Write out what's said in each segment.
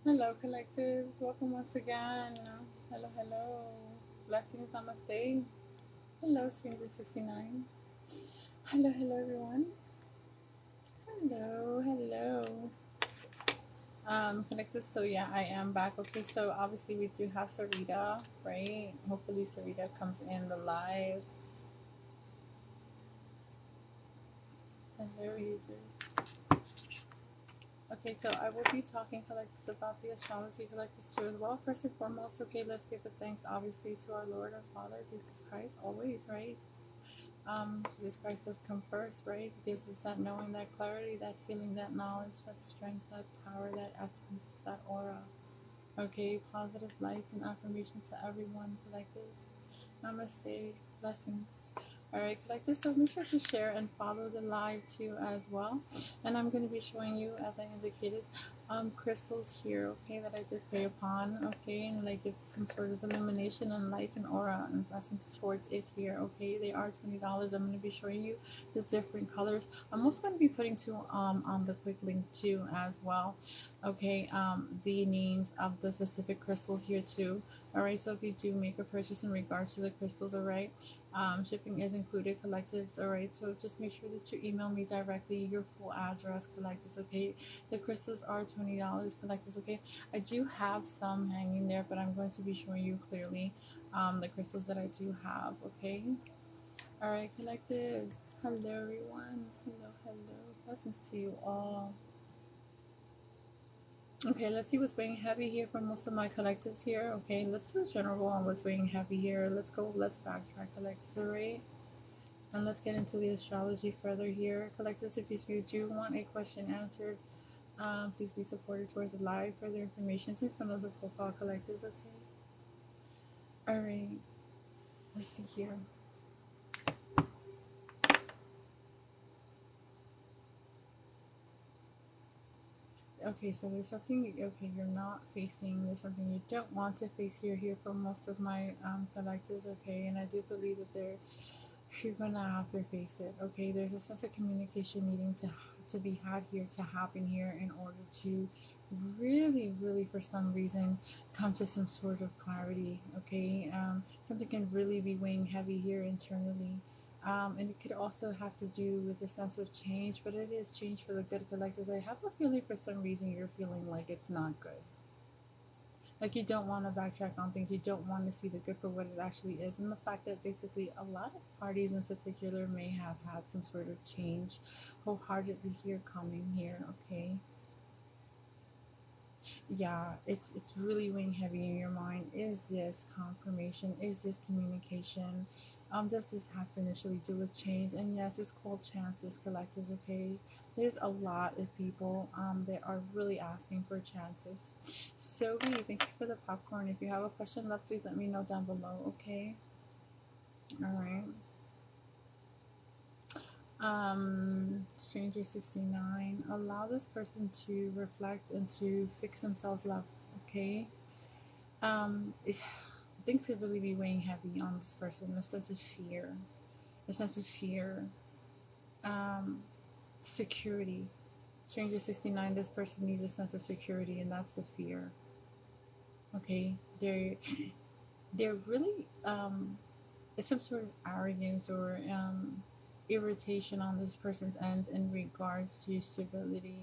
Hello, collectives. Welcome once again. Hello, hello. Blessings, namaste. Hello, Stranger 69. Hello, hello, everyone. Hello, hello. Collectives, so yeah, I am back. Okay, so obviously we do have Sarita, right? Hopefully, Sarita comes in the live. Hello, users. Okay, so I will be talking collectives about the astrology collectives too as well. First and foremost, okay, let's give the thanks obviously to our Lord, our Father, Jesus Christ, always, right? Jesus Christ does come first, right? He gives us that knowing, that clarity, that feeling, that knowledge, that strength, that power, that essence, that aura. Okay, positive lights and affirmations to everyone, collectives. Namaste, blessings. All right, collectives, so make sure to share and follow the live too as well. And I'm going to be showing you, as I indicated, crystals here, okay, that I did play upon, okay, and like give some sort of illumination and light and aura and blessings towards it here, okay. They are $20. I'm going to be showing you the different colors. I'm also going to be putting two on the quick link too as well, okay, the names of the specific crystals here too. All right, so if you do make a purchase in regards to the crystals, all right, shipping is included, collectives, all right, so just make sure that you email me directly your full address, collectives, okay. The crystals are $20, collectives, okay. I do have some hanging there, but I'm going to be showing you clearly the crystals that I do have, okay. All right, collectives, hello everyone, hello, hello, blessings to you all. Okay, let's see what's weighing heavy here for most of my collectives here. Okay, let's do a general on what's weighing heavy here. Let's go, let's backtrack, collectives, all right? And let's get into the astrology further here. Collectives, if you do want a question answered, please be supported towards the live. Further information is in front of the profile, collectives, okay? All right, let's see here. Okay, so there's something, okay, you're not facing, there's something you don't want to face here for most of my collectives, okay? And I do believe that you're gonna have to face it, okay. There's a sense of communication needing to be had here, to happen here, in order to really for some reason come to some sort of clarity, okay. Something can really be weighing heavy here internally, and it could also have to do with a sense of change, but it is change for the good, collectives. I have a feeling for some reason you're feeling like it's not good, like you don't want to backtrack on things, you don't want to see the good for what it actually is, and the fact that basically a lot of parties in particular may have had some sort of change wholeheartedly here coming here, okay. Yeah, it's really weighing heavy in your mind. Is this confirmation, is this communication, does this have to initially do with change? And yes, it's called chances, collectives, okay. There's a lot of people that are really asking for chances. So thank you for the popcorn. If you have a question left, please let me know down below, okay. All right. Stranger 69, allow this person to reflect and to fix themselves up, okay. um Things could really be weighing heavy on this person. A sense of fear, a sense of fear, um security. Stranger 69, this person needs a sense of security, and that's the fear, okay. They're really it's some sort of arrogance or irritation on this person's end in regards to stability,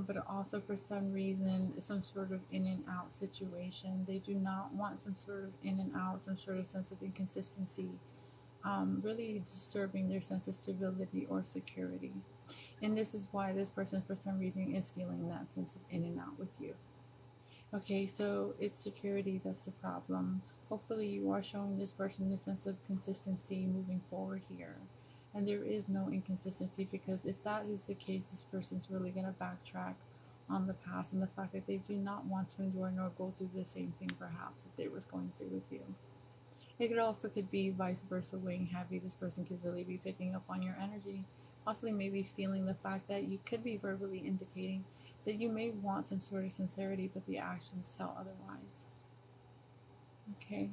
but also for some reason some sort of in and out situation. They do not want some sort of in and out, some sort of sense of inconsistency, really disturbing their sense of stability or security. And this is why this person for some reason is feeling that sense of in and out with you. Okay, so it's security that's the problem. Hopefully, you are showing this person the sense of consistency moving forward here. And there is no inconsistency, because if that is the case, this person's really going to backtrack on the path and the fact that they do not want to endure nor go through the same thing perhaps that they was going through with you. It could also could be vice versa, weighing heavy. This person could really be picking up on your energy, possibly maybe feeling the fact that you could be verbally indicating that you may want some sort of sincerity, but the actions tell otherwise. Okay.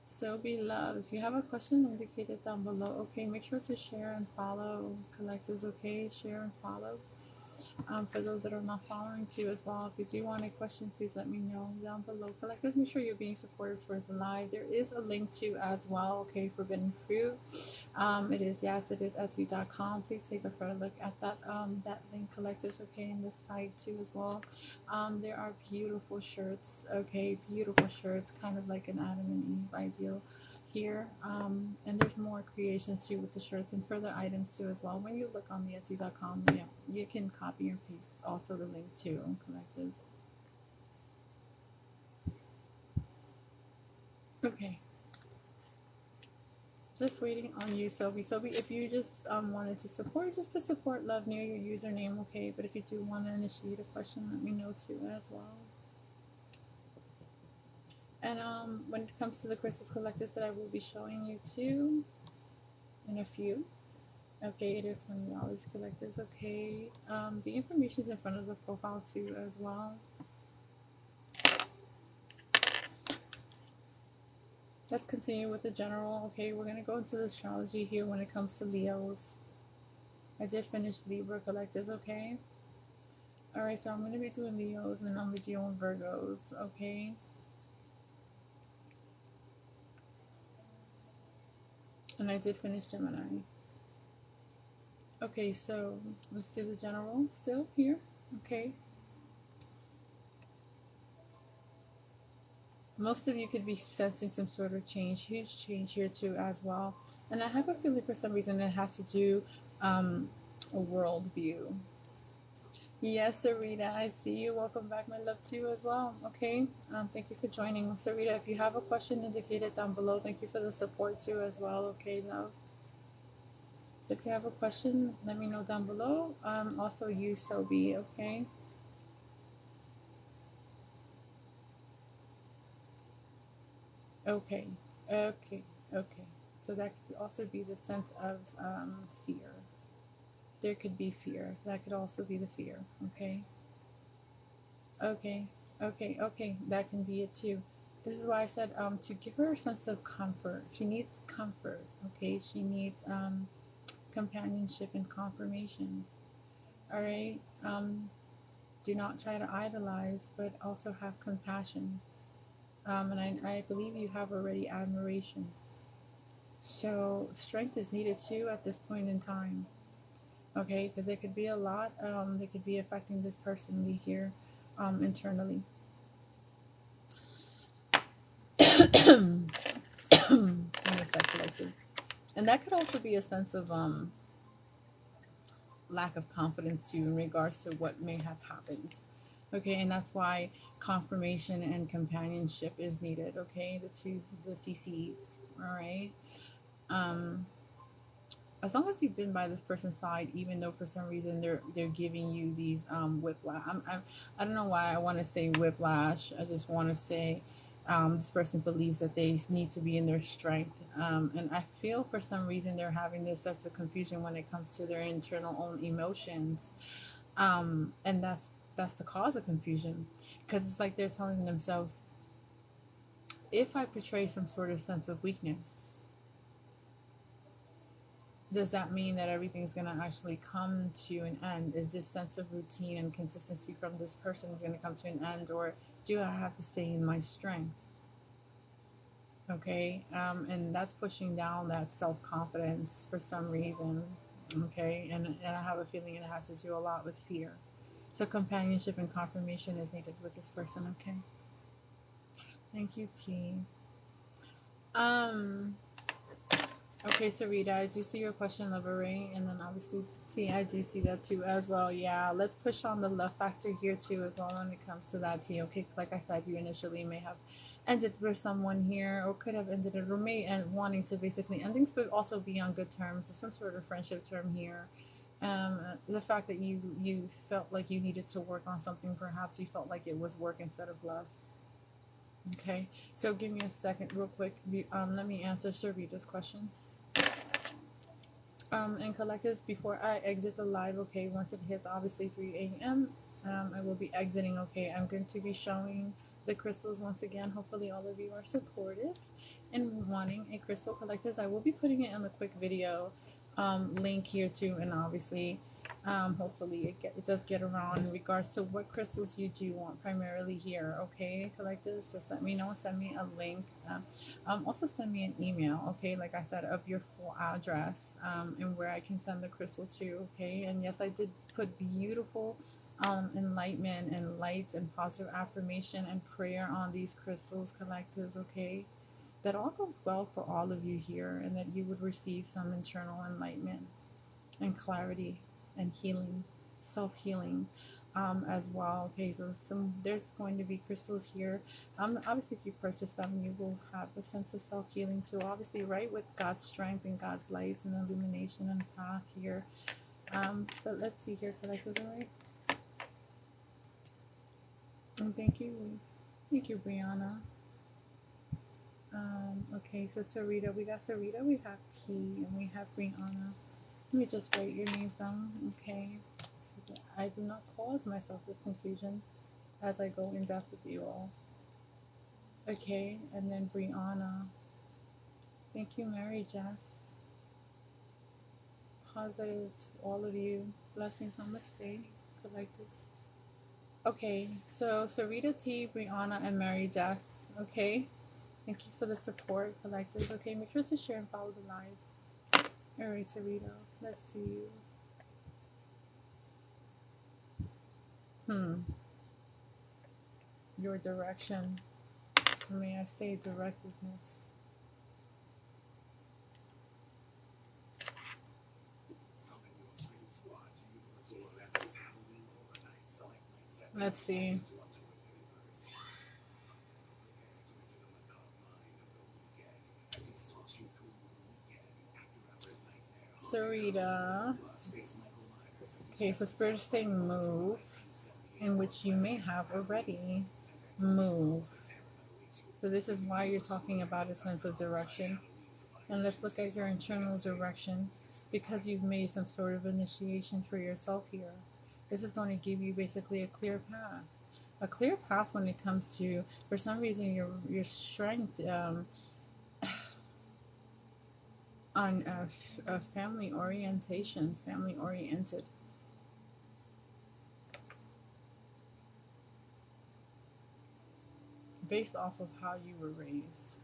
So be loved. If you have a question, indicate it down below. Okay, make sure to share and follow collectives. Okay, share and follow. For those that are not following too as well, if you do want a question, please let me know down below. Collectors, make sure you're being supportive towards the live. There is a link to as well, okay, Forbidden Fruit. It is, yes, it is Etsy.com. Please take a further look at that link, collectors, okay, in this site too as well. There are beautiful shirts, okay, beautiful shirts, kind of like an Adam and Eve ideal here, and there's more creations too with the shirts and further items too as well. When you look on the Etsy.com, yeah, you can copy and paste also the link to collectives. Okay, just waiting on you, Sophie. Sophie, if you just wanted to support, just put support love near your username, okay? But if you do want to initiate a question, let me know too as well. And when it comes to the crystals collectors that I will be showing you too in a few, okay, it is $20 collectors, okay. The information is in front of the profile too as well. Let's continue with the general, okay. We're going to go into the astrology here when it comes to Leos. I just finished Libra collectives, okay. Alright, so I'm going to be doing Leos and then I'm going to be doing Virgos, okay. And I did finish Gemini. Okay, so let's do the general still here, okay. Most of you could be sensing some sort of change, huge change here too as well. And I have a feeling for some reason it has to do a worldview. Yes, Sarita, I see you. Welcome back, my love, too, as well. Okay, thank you for joining. Sarita, if you have a question, indicate it down below. Thank you for the support, too, as well. Okay, love. So if you have a question, let me know down below. Also, you, Sobi, okay? Okay, okay, okay. So that could also be the sense of fear. There could be fear. That could also be the fear, okay? Okay, okay, okay. That can be it too. This is why I said to give her a sense of comfort. She needs comfort, okay? She needs companionship and confirmation. All right? Do not try to idolize, but also have compassion. And I believe you have already admiration. So strength is needed too at this point in time. Okay, because there could be a lot that could be affecting this personally here internally. And that could also be a sense of lack of confidence too in regards to what may have happened. Okay, and that's why confirmation and companionship is needed. Okay, the CCs. All right. Um, as long as you've been by this person's side, even though for some reason they're giving you these whiplash. I don't know why I want to say whiplash. I just want to say this person believes that they need to be in their strength, and I feel for some reason they're having this sense of confusion when it comes to their internal own emotions, and that's the cause of confusion, because it's like they're telling themselves, if I portray some sort of sense of weakness, does that mean that everything's going to actually come to an end? Is this sense of routine and consistency from this person is going to come to an end, or do I have to stay in my strength? Okay, and that's pushing down that self-confidence for some reason. Okay, and I have a feeling it has to do a lot with fear. So companionship and confirmation is needed with this person. Okay, thank you, T. Okay, so Rita, I do see your question, Lover Ray, and then obviously T, I do see that too as well. Yeah, let's push on the love factor here too as well when it comes to that T. Okay, because like I said, you initially may have ended with someone here, or could have ended it, or may end wanting to basically end things, but also be on good terms, or some sort of friendship term here. The fact that you felt like you needed to work on something, perhaps you felt like it was work instead of love. Okay, so give me a second real quick. Let me answer Sarita's question. And collectives, before I exit the live, okay, once it hits obviously 3 a.m., I will be exiting, okay. I'm going to be showing the crystals once again. Hopefully all of you are supportive and wanting a crystal collectives. I will be putting it in the quick video link here too, and obviously Hopefully it does get around in regards to what crystals you do want primarily here. Okay, collectives, just let me know. Send me a link. Also send me an email. Okay, like I said, of your full address and where I can send the crystals to. Okay, and yes, I did put beautiful enlightenment and light and positive affirmation and prayer on these crystals, collectives. Okay, that all goes well for all of you here, and that you would receive some internal enlightenment and clarity and healing, self healing as well. Okay, so there's going to be crystals here. Obviously, if you purchase them, you will have a sense of self healing too. Obviously, right, with God's strength and God's light and illumination and path here. But let's see here, collectors, all right? And thank you, Brianna. Okay, so Sarita, we got Sarita, we have T, and we have Brianna. Let me just write your names down, okay? So that I do not cause myself this confusion as I go in depth with you all. Okay, and then Brianna. Thank you, Mary Jess. Positive to all of you. Blessings, namaste, collectives. Okay, so Sarita T, Brianna, and Mary Jess. Okay, thank you for the support, collectives. Okay, make sure to share and follow the live. All right, Sarita, let's do you. Your direction. May I say directiveness. Let's see. Sarita. Okay, so Spirit is saying move, in which you may have already moved. So this is why you're talking about a sense of direction. And let's look at your internal direction, because you've made some sort of initiation for yourself here. This is going to give you basically a clear path. A clear path when it comes to, for some reason, your strength on a family orientation, family oriented. Based off of how you were raised.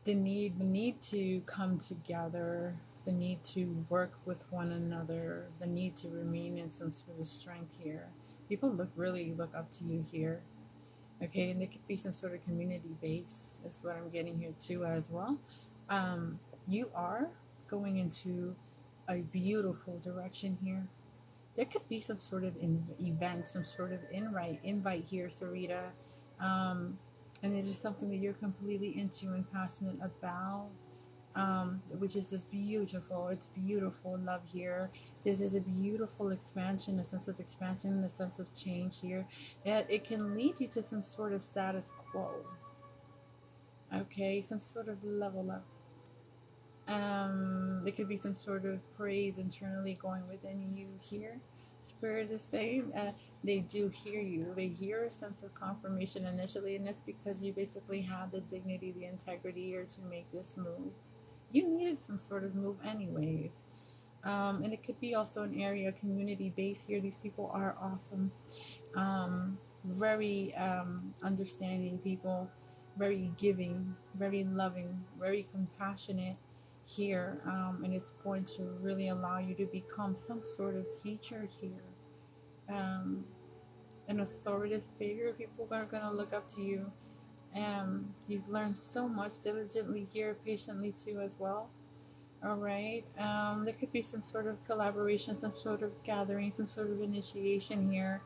The need to come together, the need to work with one another, the need to remain in some sort of strength here. People really look up to you here. Okay, and there could be some sort of community base. That's what I'm getting here too as well. You are going into a beautiful direction here. There could be some sort of event, some sort of invite here, Sarita. And it is something that you're completely into and passionate about, which is just beautiful. It's beautiful love here. This is a beautiful expansion, a sense of expansion, a sense of change here. It can lead you to some sort of status quo. Okay, some sort of level up. There could be some sort of praise internally going within you here. Spirit is saying they do hear you. They hear a sense of confirmation initially, and that's because you basically had the dignity, the integrity here to make this move. You needed some sort of move anyways. And it could be also an area community base here. These people are awesome. Very understanding people, very giving, very loving, very compassionate here. And it's going to really allow you to become some sort of teacher here. An authoritative figure. People are going to look up to you. You've learned so much diligently here, patiently too as well. All right. There could be some sort of collaboration, some sort of gathering, some sort of initiation here.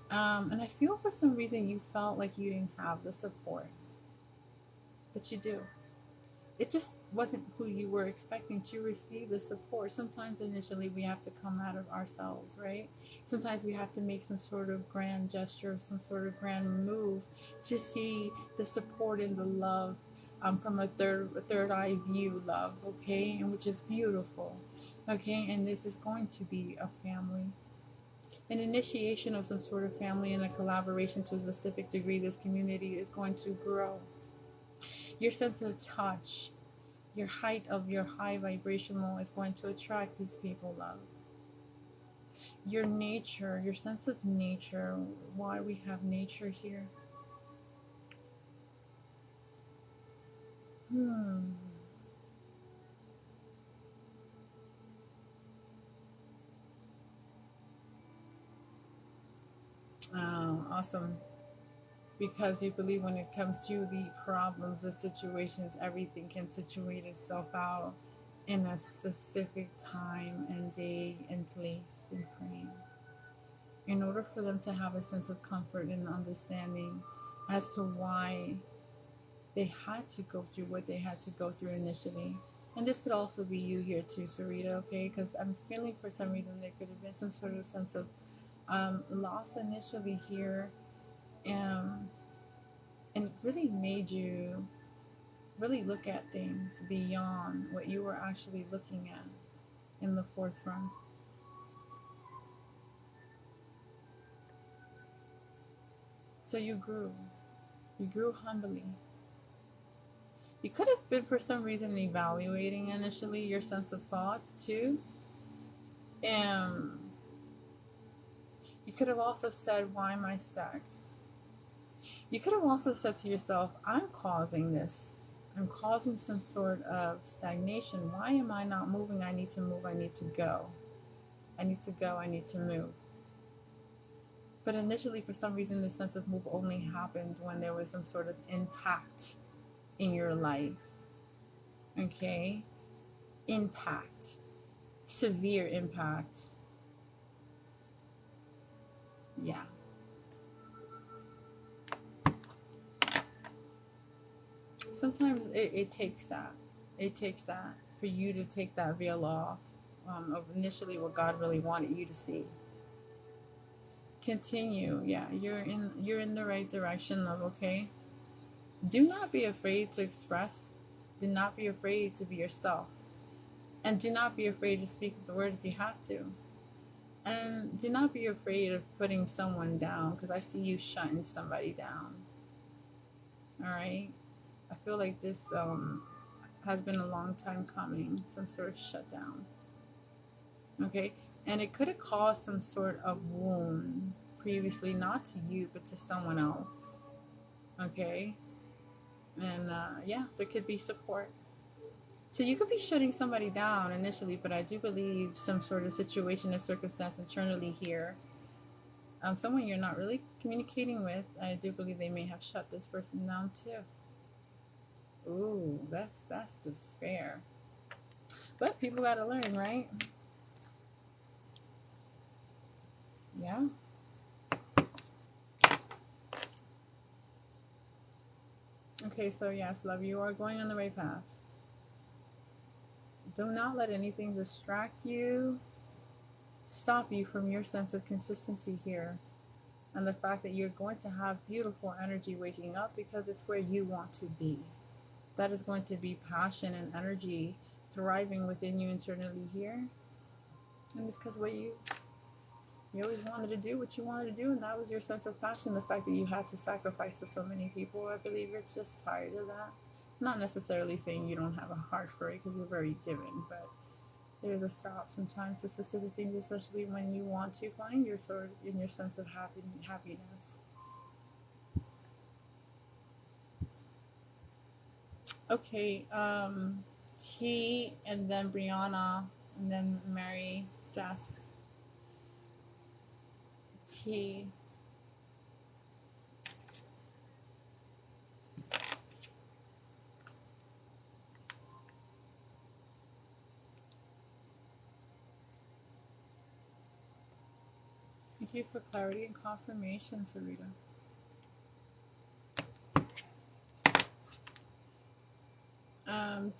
And I feel for some reason you felt like you didn't have the support, but you do. It just wasn't who you were expecting to receive the support. Sometimes initially we have to come out of ourselves, right? Sometimes we have to make some sort of grand gesture, some sort of grand move to see the support and the love from a third eye view love, okay? And which is beautiful, okay? And this is going to be a family. An initiation of some sort of family and a collaboration to a specific degree. This community is going to grow. Your sense of touch, Your height of your high vibrational is going to attract these people, love. Your nature, your sense of nature, why we have nature here. Oh, awesome. Because you believe when it comes to the problems, the situations, everything can situate itself out in a specific time and day and place and frame. In order for them to have a sense of comfort and understanding as to why they had to go through what they had to go through initially. And this could also be you here too, Sarita, okay? Because I'm feeling for some reason there could have been some sort of sense of loss initially here. Um, and it really made you really look at things beyond what you were actually looking at in the forefront. So you grew humbly. You could have been for some reason evaluating initially your sense of thoughts too. You could have also said, why am I stuck? You could have also said to yourself, I'm causing this. I'm causing some sort of stagnation. Why am I not moving? I need to move. I need to go. I need to go. I need to move. But initially, for some reason, this sense of move only happened when there was some sort of impact in your life. Okay? Impact. Severe impact. Yeah. Sometimes it takes that. It takes that for you to take that veil off of initially what God really wanted you to see. Continue. Yeah, you're in the right direction, love, okay? Do not be afraid to express. Do not be afraid to be yourself. And do not be afraid to speak the word if you have to. And do not be afraid of putting someone down, because I see you shutting somebody down. All right? I feel like this has been a long time coming, some sort of shutdown. Okay? And it could have caused some sort of wound previously, not to you, but to someone else. Okay? And yeah, there could be support. So you could be shutting somebody down initially, but I do believe some sort of situation or circumstance internally here, someone you're not really communicating with, I do believe they may have shut this person down too. Ooh, that's despair. But people gotta learn, right? Yeah. Okay, so yes, love, you are going on the right path. Do not let anything distract you, stop you from your sense of consistency here. And the fact that you're going to have beautiful energy waking up because it's where you want to be. That is going to be passion and energy thriving within you internally here. And it's because what you always wanted to do what you wanted to do, and that was your sense of passion. The fact that you had to sacrifice for so many people, I believe you're just tired of that. Not necessarily saying you don't have a heart for it, because you're very giving, but there's a stop sometimes to specific things, especially when you want to find your sort in your sense of happiness. Okay, T, and then Brianna, and then Mary, Jess. T. Thank you for clarity and confirmation, Sarita.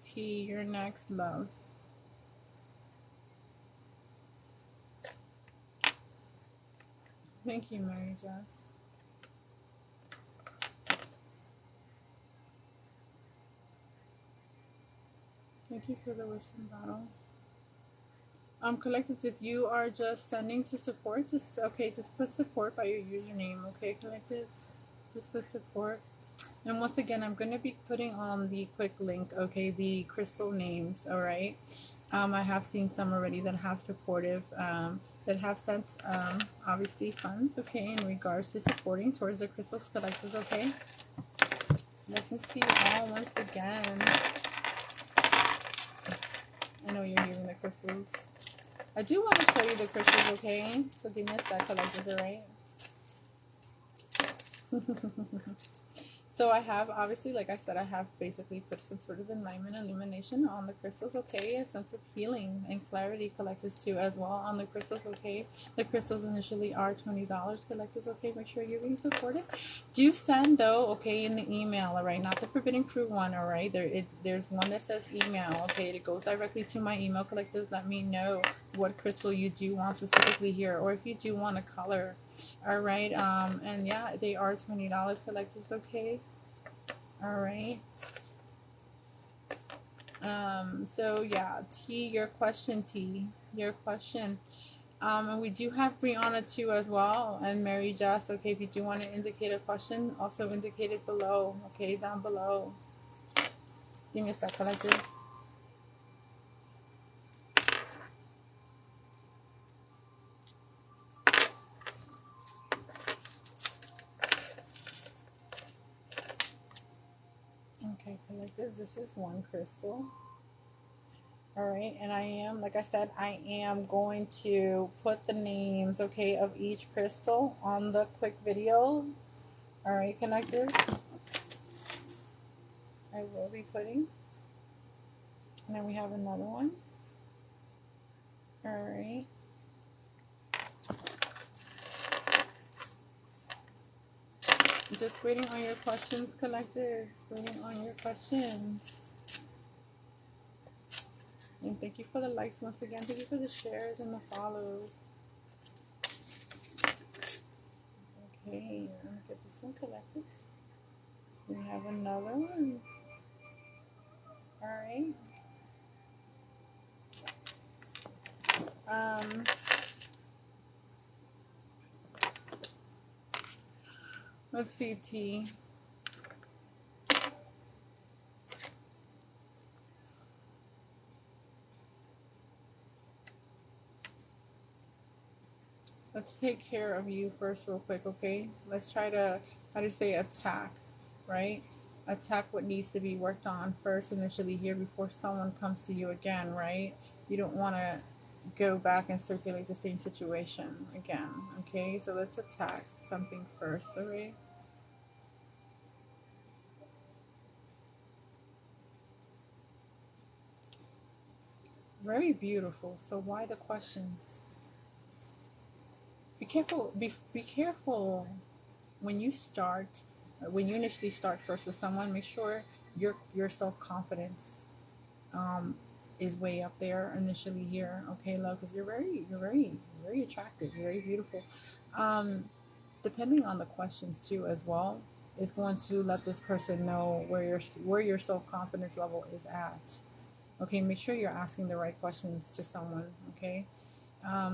T, you're next, love. Thank you, Mary Jess. Thank you for the wisdom bottle. Collectives, if you are just sending to support, just put support by your username, okay, collectives? Just put support. And once again, I'm going to be putting on the quick link, okay, the crystal names, all right? I have seen some already that have supportive, that have sent, obviously, funds, okay, in regards to supporting towards the crystals collectors, okay? Blessings to you all once again. I know you're hearing the crystals. I do want to show you the crystals, okay? So give me a sec, collectors, all right? So I have, obviously, like I said, I have basically put some sort of enlightenment, illumination on the crystals, okay? A sense of healing and clarity, collectors, too, as well on the crystals, okay? The crystals initially are $20, collectors, okay? Make sure you're being supported. Do send, though, okay, in the email, all right? Not the forbidden fruit one, all right? There's one that says email, okay? It goes directly to my email, collectors. Let me know what crystal you do want specifically here, or if you do want a color, all right? And yeah, they are $20, collectors, okay? All right. So yeah, T, your question, T, your question. And we do have Brianna too as well, and Mary Jess. Okay, if you do want to indicate a question, also indicate it below. Okay, down below. Give me a second like this. Okay, collectors, this is one crystal. All right, and I am, like I said, I am going to put the names, okay, of each crystal on the quick video. All right, connectors, I will be putting. And then we have another one. All right. Just waiting on your questions, collectors. Waiting on your questions. And thank you for the likes once again. Thank you for the shares and the follows. Okay, let me get this one, collectors. We have another one. All right. Um, let's see, T. Let's take care of you first real quick, okay? Let's try to, how to say, attack, right? Attack what needs to be worked on first initially here before someone comes to you again, right? You don't want to go back and circulate the same situation again, okay? So let's attack something first, all right? Very beautiful. So why the questions? Be careful. Be careful when you start. When you initially start first with someone, make sure your self confidence um, is way up there initially here. Okay, love, because very attractive, very beautiful. Um, Depending on the questions too, as well, is going to let this person know where your self confidence level is at. Okay, make sure you're asking the right questions to someone. Okay,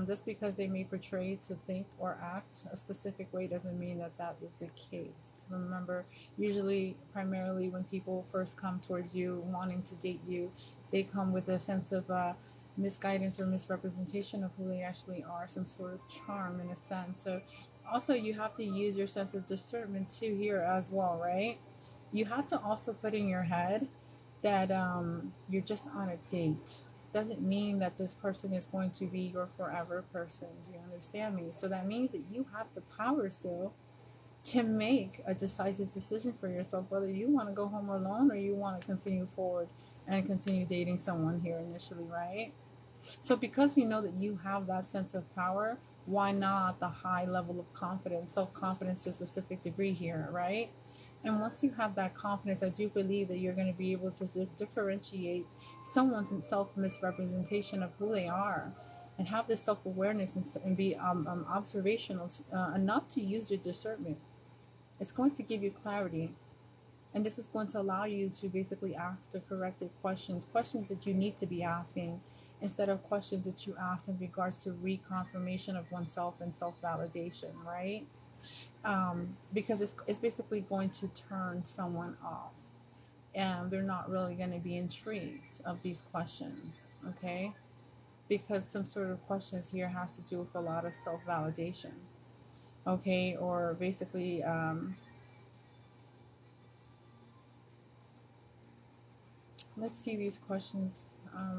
just because they may portray to think or act a specific way doesn't mean that that is the case. Remember, usually, primarily when people first come towards you wanting to date you, they come with a sense of misguidance or misrepresentation of who they actually are, some sort of charm in a sense. So, also, you have to use your sense of discernment too here as well, right? You have to also put in your head that you're just on a date doesn't mean that this person is going to be your forever person. Do you understand me? So that means that you have the power still to make a decisive decision for yourself, whether you want to go home alone or you want to continue forward and continue dating someone here initially, right? So because you know that you have that sense of power, why not the high level of confidence, self confidence to a specific degree here, right? And once you have that confidence, I do believe that you're going to be able to differentiate someone's self misrepresentation of who they are and have this self awareness and be observational enough to use your discernment. It's going to give you clarity. And this is going to allow you to basically ask the corrected questions that you need to be asking, instead of questions that you ask in regards to reconfirmation of oneself and self validation, right? because it's basically going to turn someone off, and they're not really going to be intrigued of these questions, okay? Because some sort of questions here has to do with a lot of self-validation, okay? Or basically, let's see these questions.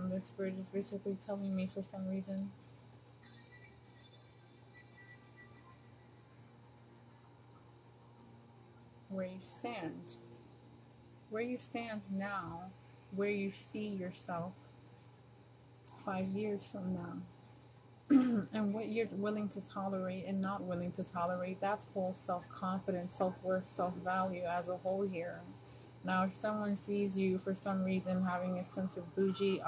This spirit is basically telling me for some reason where you stand, where you stand now, where you see yourself 5 years from now. And what you're willing to tolerate and not willing to tolerate, that's called self-confidence, self-worth, self-value as a whole here. Now, if someone sees you for some reason having a sense of bougie,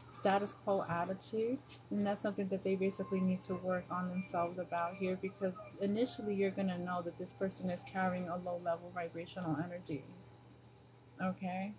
status quo attitude, then that's something that they basically need to work on themselves about here, because initially you're going to know that this person is carrying a low level vibrational energy. Okay?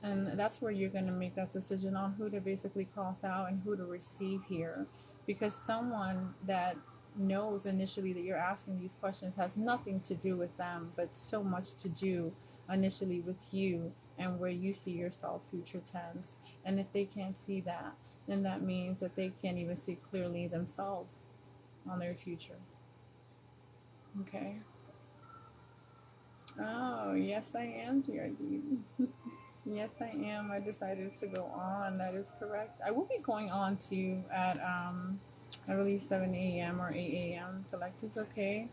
And that's where you're going to make that decision on who to basically cross out and who to receive here. Because someone that knows initially that you're asking these questions has nothing to do with them, but so much to do initially with you and where you see yourself future tense. And if they can't see that, then that means that they can't even see clearly themselves on their future. Okay? Oh, yes, I am, GRD. Yes, I am. I decided to go on. That is correct. I will be going on to at I believe 7 a.m. or 8 a.m. collectives. Okay.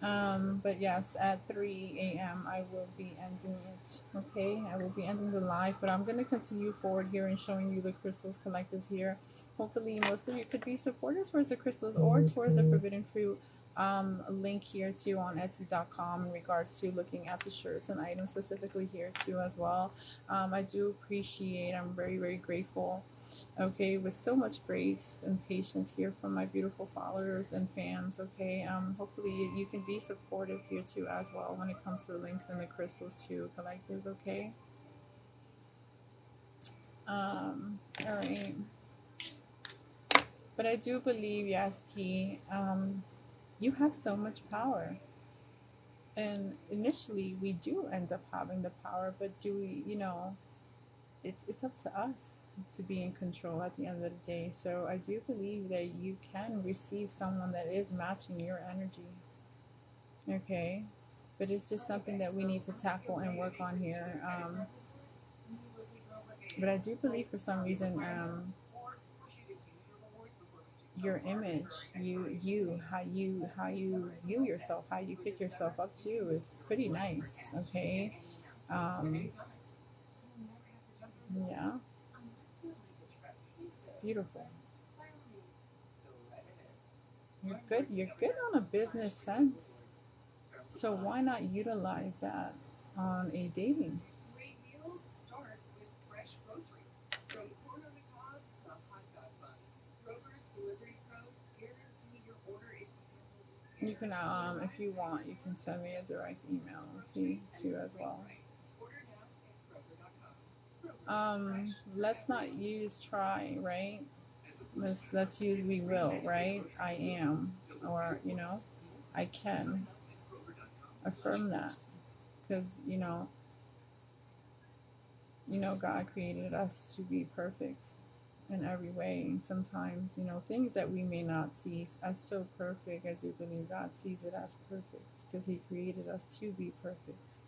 But yes, at 3 a.m. I will be ending it. Okay, I will be ending the live, but I'm going to continue forward here and showing you the crystals collectives here. Hopefully, most of you could be supporters towards the crystals or towards the forbidden fruit link here too on Etsy.com in regards to looking at the shirts and items specifically here too as well. I do appreciate. I'm very, very grateful. Okay, with so much grace and patience here from my beautiful followers and fans. Okay, hopefully you can be supportive here too as well when it comes to the links and the crystals too, collectives. Okay. All right. But I do believe, yes, T. You have so much power, and initially we do end up having the power, but do we? It's up to us to be in control at the end of the day. So I do believe that you can receive someone that is matching your energy. Okay, but it's just something that we need to tackle and work on here. But I do believe for some reason, your image, how you view yourself, how you pick yourself up too, is pretty nice. Okay, yeah, beautiful. You're good on a business sense. So why not utilize that on a dating? You can, if you want, you can send me a direct email too as well. Let's not use try, right? Let's use we will, right? I am, or I can affirm that, because God created us to be perfect in every way. Sometimes, things that we may not see as so perfect, I do believe God sees it as perfect because He created us to be perfect.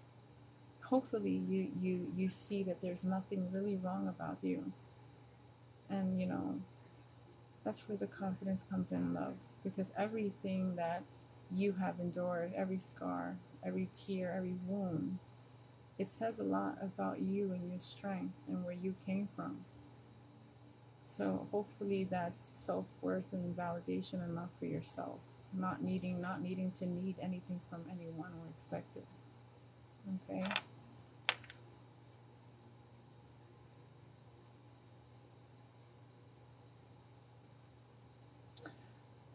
Hopefully, you see that there's nothing really wrong about you, and that's where the confidence comes in, love, because everything that you have endured, every scar, every tear, every wound, it says a lot about you and your strength and where you came from. So hopefully that's self-worth and validation enough for yourself, not needing to need anything from anyone or expect it. Okay.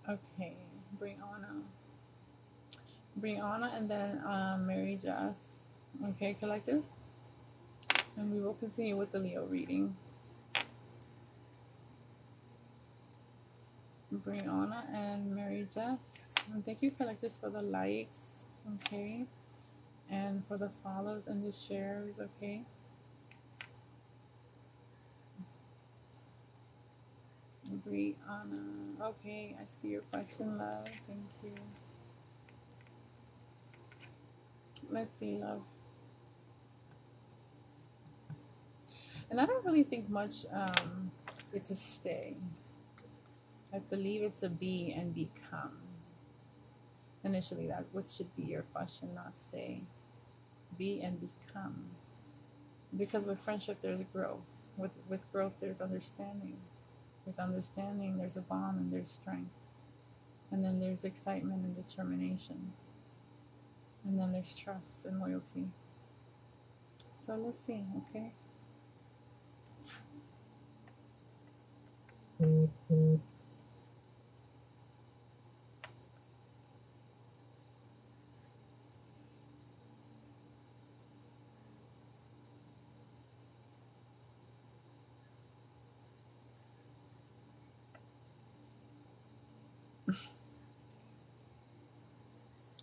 Okay. Bring Anna, and then Mary Jess. Okay, collectives. And we will continue with the Leo reading. Brianna and Mary Jess. And thank you, collectors, for the likes, okay? And for the follows and the shares, okay? Brianna. Okay, I see your question, love. Thank you. Let's see, love. And I don't really think much it's a stay. I believe it's a be and become. Initially, that's what should be your question, not stay. Be and become. Because with friendship, there's growth. With growth, there's understanding. With understanding, there's a bond and there's strength. And then there's excitement and determination. And then there's trust and loyalty. So let's see, okay?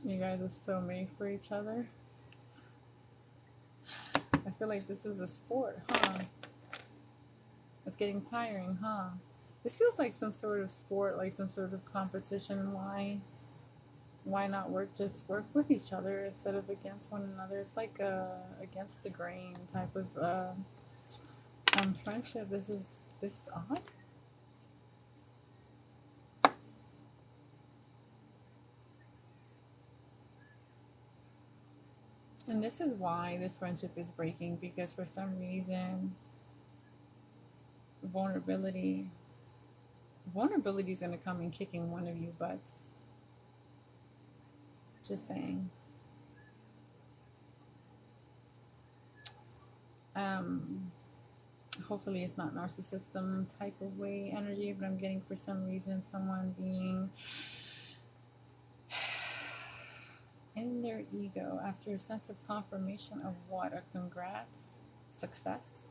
You guys are so made for each other. I feel like this is a sport, huh? It's getting tiring, huh? This feels like some sort of sport, like some sort of competition. Why not just work with each other instead of against one another? It's like a against the grain type of friendship. This is odd. And this is why this friendship is breaking, because for some reason vulnerability is going to come and kicking one of you butts. Just saying. Hopefully it's not narcissism type of way energy, but I'm getting for some reason someone being in their ego after a sense of confirmation of what? A congrats, success,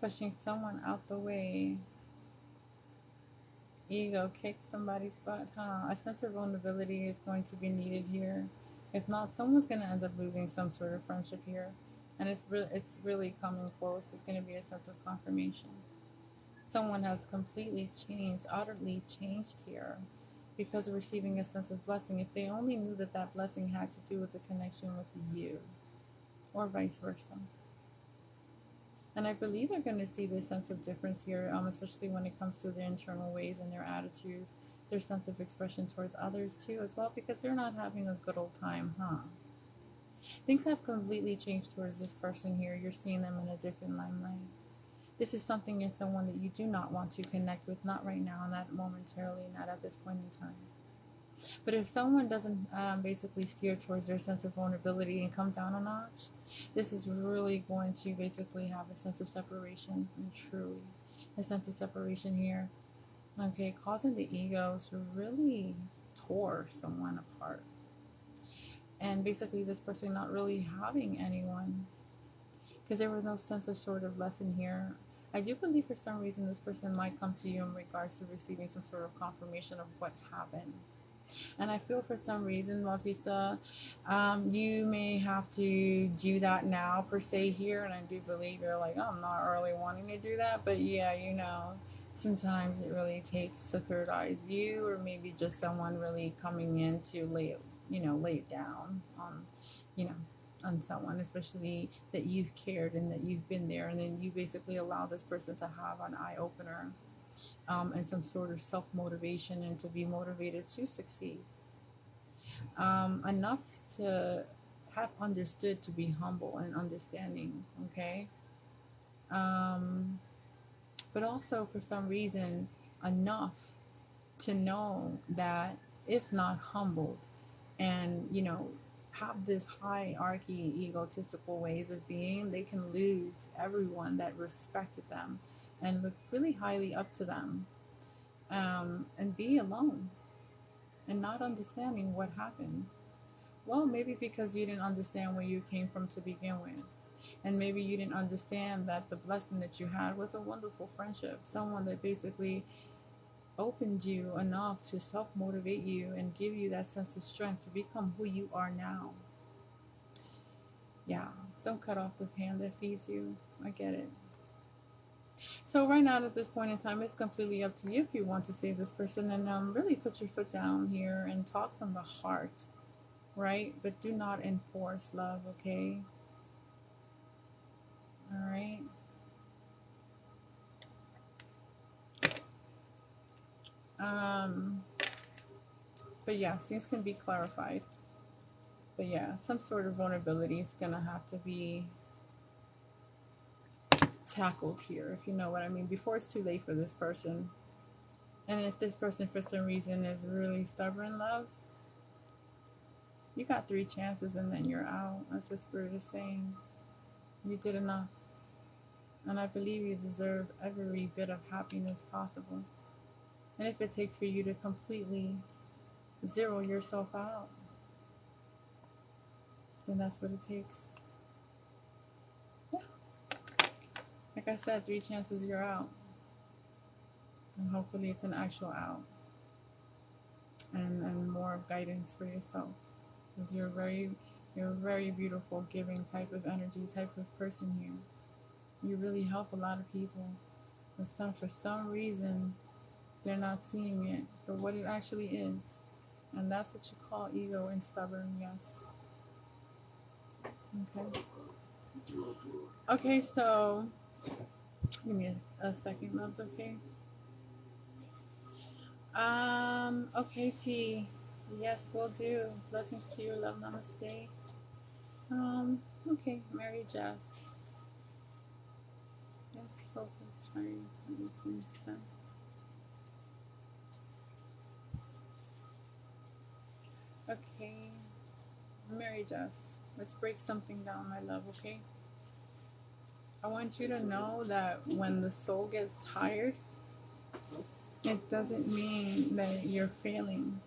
pushing someone out the way. Ego kick somebody's butt, huh? A sense of vulnerability is going to be needed here. If not, someone's going to end up losing some sort of friendship here, and it's really coming close. It's going to be a sense of confirmation. Someone has completely changed, utterly changed here, because of receiving a sense of blessing. If they only knew that that blessing had to do with the connection with you, or vice versa. And I believe they're going to see this sense of difference here, especially when it comes to their internal ways and their attitude, their sense of expression towards others too, as well, because they're not having a good old time, huh? Things have completely changed towards this person here. You're seeing them in a different limelight. This is something and someone that you do not want to connect with, not right now, not momentarily, not at this point in time. But if someone doesn't basically steer towards their sense of vulnerability and come down a notch, this is really going to basically have a sense of separation, and truly a sense of separation here. Okay, causing the ego to really tore someone apart. And basically this person not really having anyone, because there was no sense of sort of lesson here. I do believe for some reason this person might come to you in regards to receiving some sort of confirmation of what happened. And I feel for some reason, Bautista, you may have to do that now per se here. And I do believe you're like, oh, I'm not really wanting to do that. But yeah, sometimes it really takes a third eye view, or maybe just someone really coming in to lay it down on, you know, on someone, especially that you've cared and that you've been there. And then you basically allow this person to have an eye opener. And some sort of self-motivation, and to be motivated to succeed, enough to have understood to be humble and understanding, okay, but also for some reason enough to know that if not humbled and have this hierarchy egotistical ways of being, they can lose everyone that respected them and looked really highly up to them, and be alone and not understanding what happened. Well, maybe because you didn't understand where you came from to begin with. And maybe you didn't understand that the blessing that you had was a wonderful friendship, someone that basically opened you enough to self motivate you and give you that sense of strength to become who you are now. Yeah, don't cut off the hand that feeds you. I get it. So right now, at this point in time, it's completely up to you if you want to save this person, and really put your foot down here and talk from the heart, right? But do not enforce love, okay? All right. Um, but yes, things can be clarified. But yeah, some sort of vulnerability is gonna have to be tackled here, if you know what I mean, before it's too late for this person. And if this person, for some reason, is really stubborn, love, you got 3 chances and then you're out. That's what Spirit is saying. You did enough. And I believe you deserve every bit of happiness possible. And if it takes for you to completely zero yourself out, then that's what it takes. Yeah. Like I said, 3 chances, you're out. And hopefully it's an actual out. And more guidance for yourself. Because you're a very beautiful, giving type of energy, type of person here. You really help a lot of people. But for some reason, they're not seeing it for what it actually is. And that's what you call ego and stubborn, yes. Okay. Okay, so give me a second, loves, okay? Okay, T. Yes, we'll do. Blessings to you, love, namaste. Okay, Mary Jess. Yes, hope it's very sense. Okay, Mary Jess, let's break something down, my love, okay? I want you to know that when the soul gets tired, it doesn't mean that you're failing.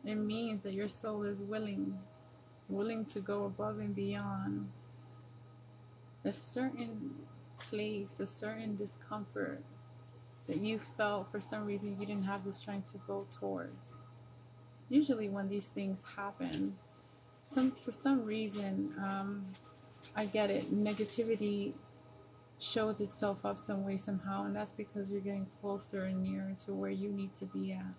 It means that your soul is willing to go above and beyond a certain place, a certain discomfort that you felt for some reason you didn't have the strength to go towards. Usually when these things happen, for some reason, I get it, negativity shows itself up some way somehow, and that's because you're getting closer and nearer to where you need to be at.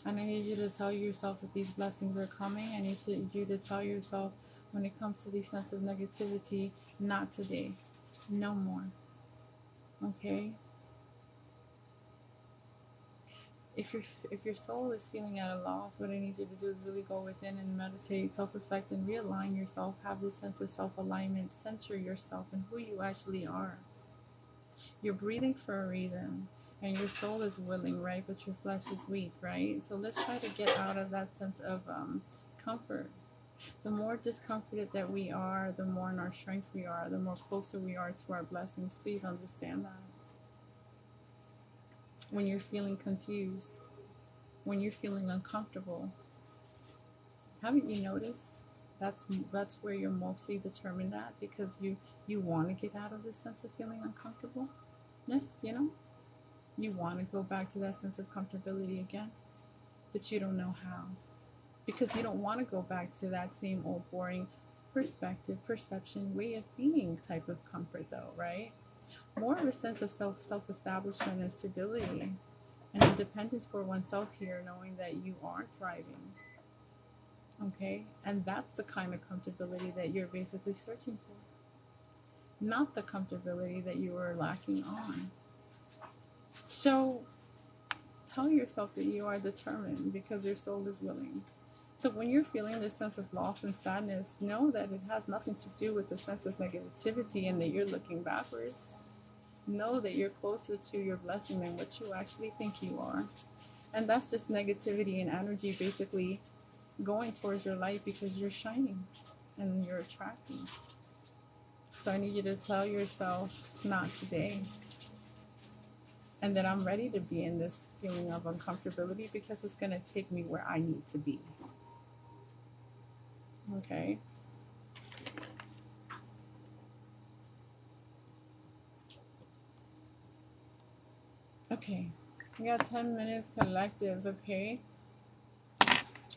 And I need you to tell yourself that these blessings are coming. I need you to tell yourself, when it comes to these sense of negativity, not today, no more. Okay? If your soul is feeling at a loss, what I need you to do is really go within and meditate, self-reflect, and realign yourself. Have this sense of self-alignment. Center yourself and who you actually are. You're breathing for a reason, and your soul is willing, right? But your flesh is weak, right? So let's try to get out of that sense of comfort. The more discomforted that we are, the more in our strength we are, the more closer we are to our blessings. Please understand that. When you're feeling confused, when you're feeling uncomfortable, haven't you noticed that's where you're mostly determined at, because you want to get out of this sense of feeling uncomfortable? Yes, you want to go back to that sense of comfortability again, but you don't know how, because you don't want to go back to that same old boring perspective, perception, way of being type of comfort, though, right? More of a sense of self-establishment and stability and independence for oneself here, knowing that you are thriving. Okay, and that's the kind of comfortability that you're basically searching for, not the comfortability that you were lacking on. So tell yourself that you are determined, because your soul is willing. So when you're feeling this sense of loss and sadness, know that it has nothing to do with the sense of negativity and that you're looking backwards. Know that you're closer to your blessing than what you actually think you are. And that's just negativity and energy basically going towards your light, because you're shining and you're attracting. So I need you to tell yourself, not today. And that I'm ready to be in this feeling of uncomfortability, because it's going to take me where I need to be. Okay? Okay, we got 10 minutes collectives, okay?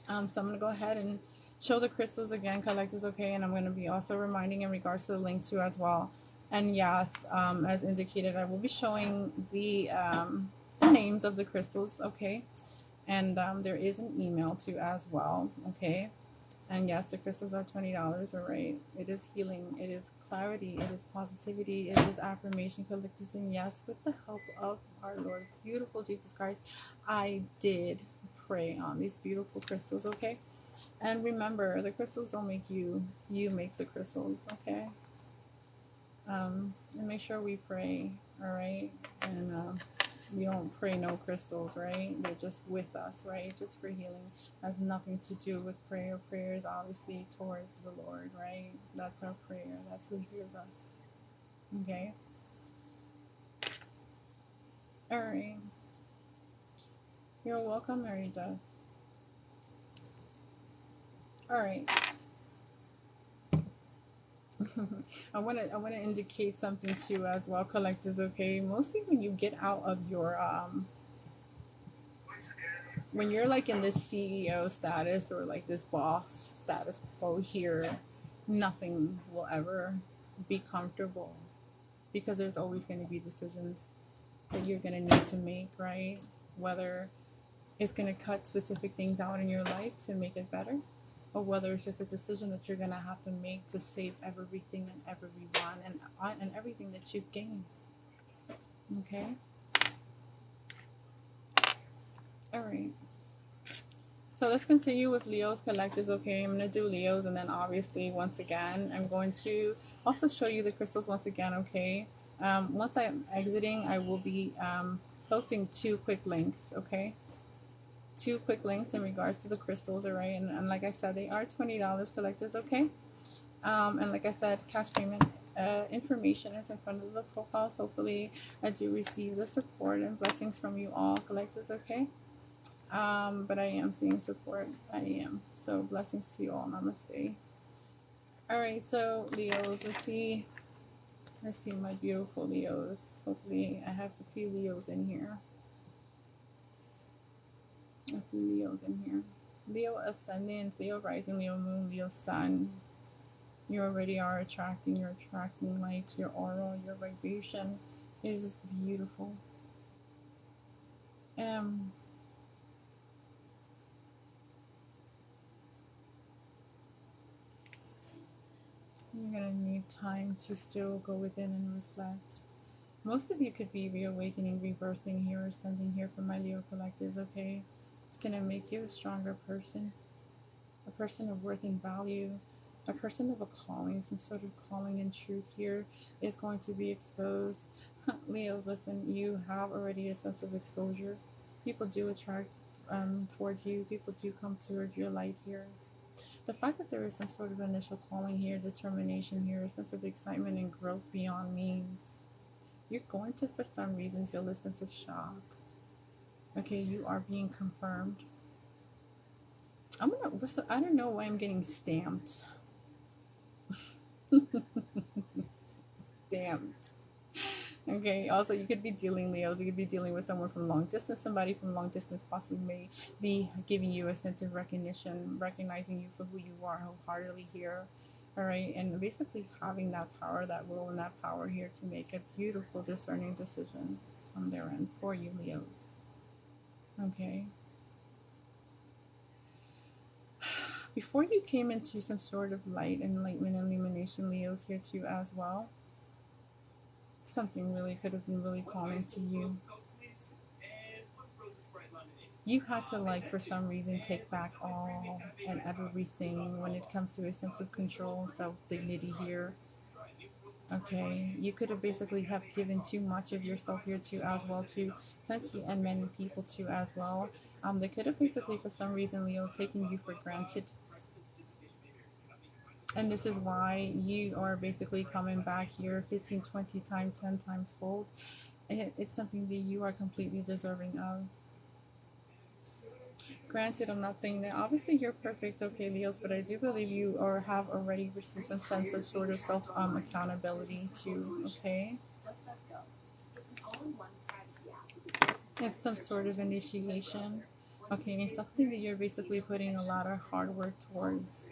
So I'm going to go ahead and show the crystals again, collectives, okay? And I'm going to be also reminding in regards to the link too as well. And yes, as indicated, I will be showing the names of the crystals, okay? And there is an email too as well, okay? And yes, the crystals are $20, all right? It is healing, it is clarity, it is positivity, it is affirmation collectives. And yes, with the help of our Lord, beautiful Jesus Christ, I did pray on these beautiful crystals, okay? And remember, the crystals don't make you, you make the crystals, okay? And make sure we pray, all right? And we don't pray no crystals, right? They're just with us, right? Just for healing. Has nothing to do with prayer. Prayer is obviously towards the Lord, right? That's our prayer. That's who hears us. Okay? All right. You're welcome, Mary Jess. All right. I want to indicate something too as well, collectors, okay? Mostly when you get out of your when you're like in this CEO status or like this boss status quo here, nothing will ever be comfortable because there's always going to be decisions that you're going to need to make, right? Whether it's going to cut specific things out in your life to make it better, or whether it's just a decision that you're going to have to make to save everything and everyone and everything that you've gained. Okay? All right. So let's continue with Leo's collectives, okay? I'm going to do Leo's, and then obviously, once again, I'm going to also show you the crystals once again, okay? Once I'm exiting, I will be posting two quick links, okay? Two quick links in regards to the crystals, all right? And like I said, they are $20 collectives, okay? And like I said, cash payment information is in front of the profiles. Hopefully, I do receive the support and blessings from you all collectives, okay? But I am seeing support. I am. So blessings to you all. Namaste. All right. So Leos, let's see. Let's see my beautiful Leos. Hopefully, I have a few Leos in here. A few Leos in here. Leo ascendant, Leo rising, Leo moon, Leo sun. You already are attracting. You're attracting light. Your aura, your vibration. It is just beautiful. You're gonna need time to still go within and reflect. Most of you could be reawakening, rebirthing here, ascending here from my Leo collectives, okay? It's going to make you a stronger person, a person of worth and value, a person of a calling, some sort of calling and truth here is going to be exposed. Leos, listen, you have already a sense of exposure. People do attract towards you, people do come towards your light here. The fact that there is some sort of initial calling here, determination here, a sense of excitement and growth beyond means. You're going to, for some reason, feel a sense of shock. Okay, you are being confirmed. I don't know why I'm getting stamped. Stamped. Okay, also, you could be dealing, Leos, you could be dealing with someone from long distance. Somebody from long distance possibly may be giving you a sense of recognition, recognizing you for who you are wholeheartedly here. All right, and basically having that power, that will, and that power here to make a beautiful, discerning decision on their end for you, Leos. Okay. Before you came into some sort of light, enlightenment, illumination, Leos here too as well, something really could have been really calling to you. You had to, like, for some reason, take back all and everything when it comes to a sense of control, self-dignity here. Okay, you could have basically have given too much of yourself here too as well to plenty and many people too as well. They could have basically, for some reason, Leo, taken you for granted. And this is why you are basically coming back here 15, 20 times, 10 times fold. It's something that you are completely deserving of. Granted, I'm not saying that obviously you're perfect, okay, Leos, but I do believe you or have already received some sense of sort of self accountability too, okay? It's some sort of initiation. Okay, something that you're basically putting a lot of hard work towards.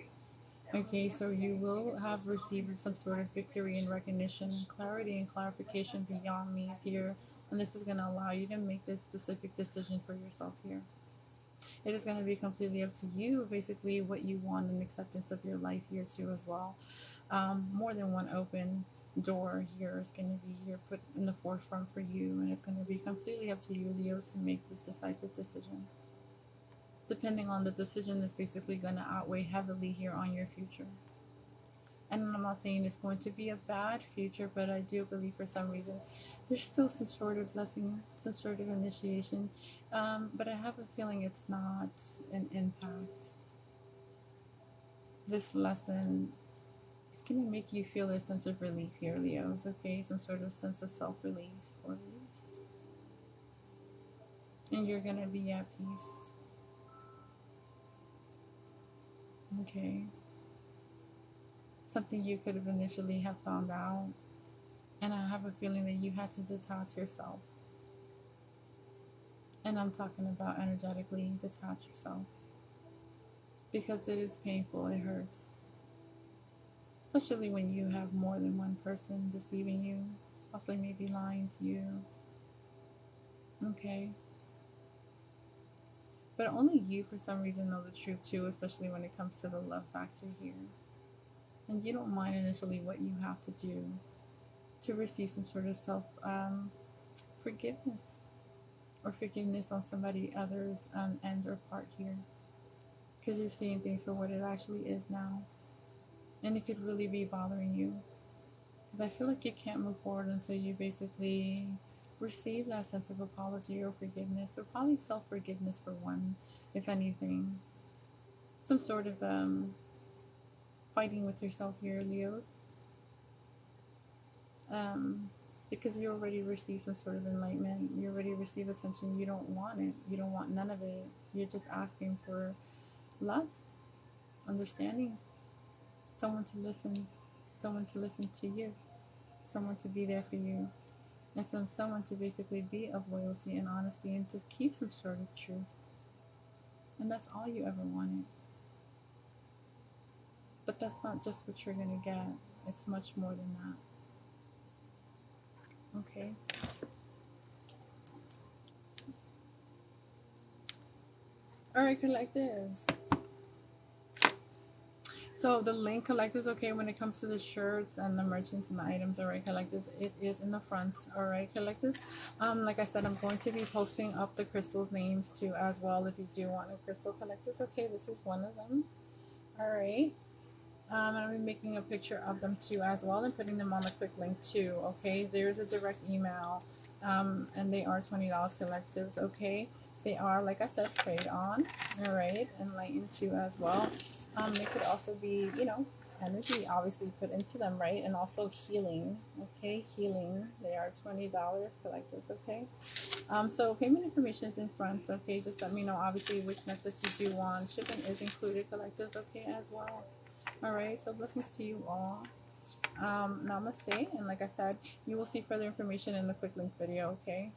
Okay, so you will have received some sort of victory and recognition and clarity and clarification beyond me here. And this is going to allow you to make this specific decision for yourself here. It is going to be completely up to you, basically, what you want and acceptance of your life here, too, as well. More than one open door here is going to be here put in the forefront for you, and it's going to be completely up to you, Leo, to make this decisive decision. Depending on the decision, that's basically going to outweigh heavily here on your future. And I'm not saying it's going to be a bad future, but I do believe for some reason there's still some sort of blessing, some sort of initiation. But I have a feeling it's not an impact. This lesson is going to make you feel a sense of relief here, Leos, okay? Some sort of sense of self relief or release. And you're going to be at peace. Okay. Something you could have initially have found out. And I have a feeling that you had to detach yourself. And I'm talking about energetically detach yourself. Because it is painful, it hurts. Especially when you have more than one person deceiving you, possibly maybe lying to you. Okay. But only you, for some reason, know the truth too, especially when it comes to the love factor here. And you don't mind initially what you have to do to receive some sort of self forgiveness or forgiveness on somebody other's end or part here. Because you're seeing things for what it actually is now. And it could really be bothering you. Because I feel like you can't move forward until you basically receive that sense of apology or forgiveness, or probably self-forgiveness for one, if anything. Some sort of fighting with yourself here, Leos. Because you already received some sort of enlightenment. You already received attention. You don't want it. You don't want none of it. You're just asking for love, understanding, someone to listen to you, someone to be there for you, and someone to basically be of loyalty and honesty and to keep some sort of truth. And that's all you ever wanted. But that's not just what you're going to get, it's much more than that. Okay. All right, collectives. So the link, collectives, okay, when it comes to the shirts and the merchants and the items, all right, collectives, it is in the front, all right, collectives. Like I said, I'm going to be posting up the crystals names too as well if you do want a crystal, collectives. Okay, this is one of them. All right. And I'll be making a picture of them too as well and putting them on the quick link too. Okay, there's a direct email, and they are $20 collectives. Okay, they are, like I said, prayed on. All right, enlightened too as well. They could also be, energy obviously put into them, right? And also healing. Okay, healing. They are $20 collectives. Okay. So payment information is in front. Okay, just let me know obviously which methods you do want. Shipping is included, collectives. Okay, as well. All right, so blessings to you all. Namaste, and like I said, you will see further information in the quick link video. Okay,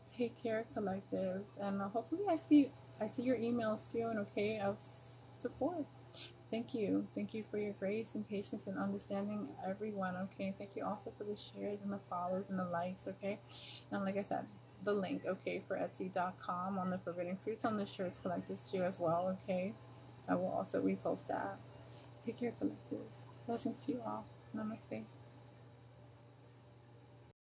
take care, collectives, and hopefully I see your emails soon. Okay, of support. Thank you for your grace and patience and understanding, everyone. Okay, thank you also for the shares and the follows and the likes. Okay, and like I said, the link, okay, for Etsy.com on the forbidden fruits on the shirts collectives too as well. Okay, I will also repost that. Take care, collectives. Blessings to you all. Namaste.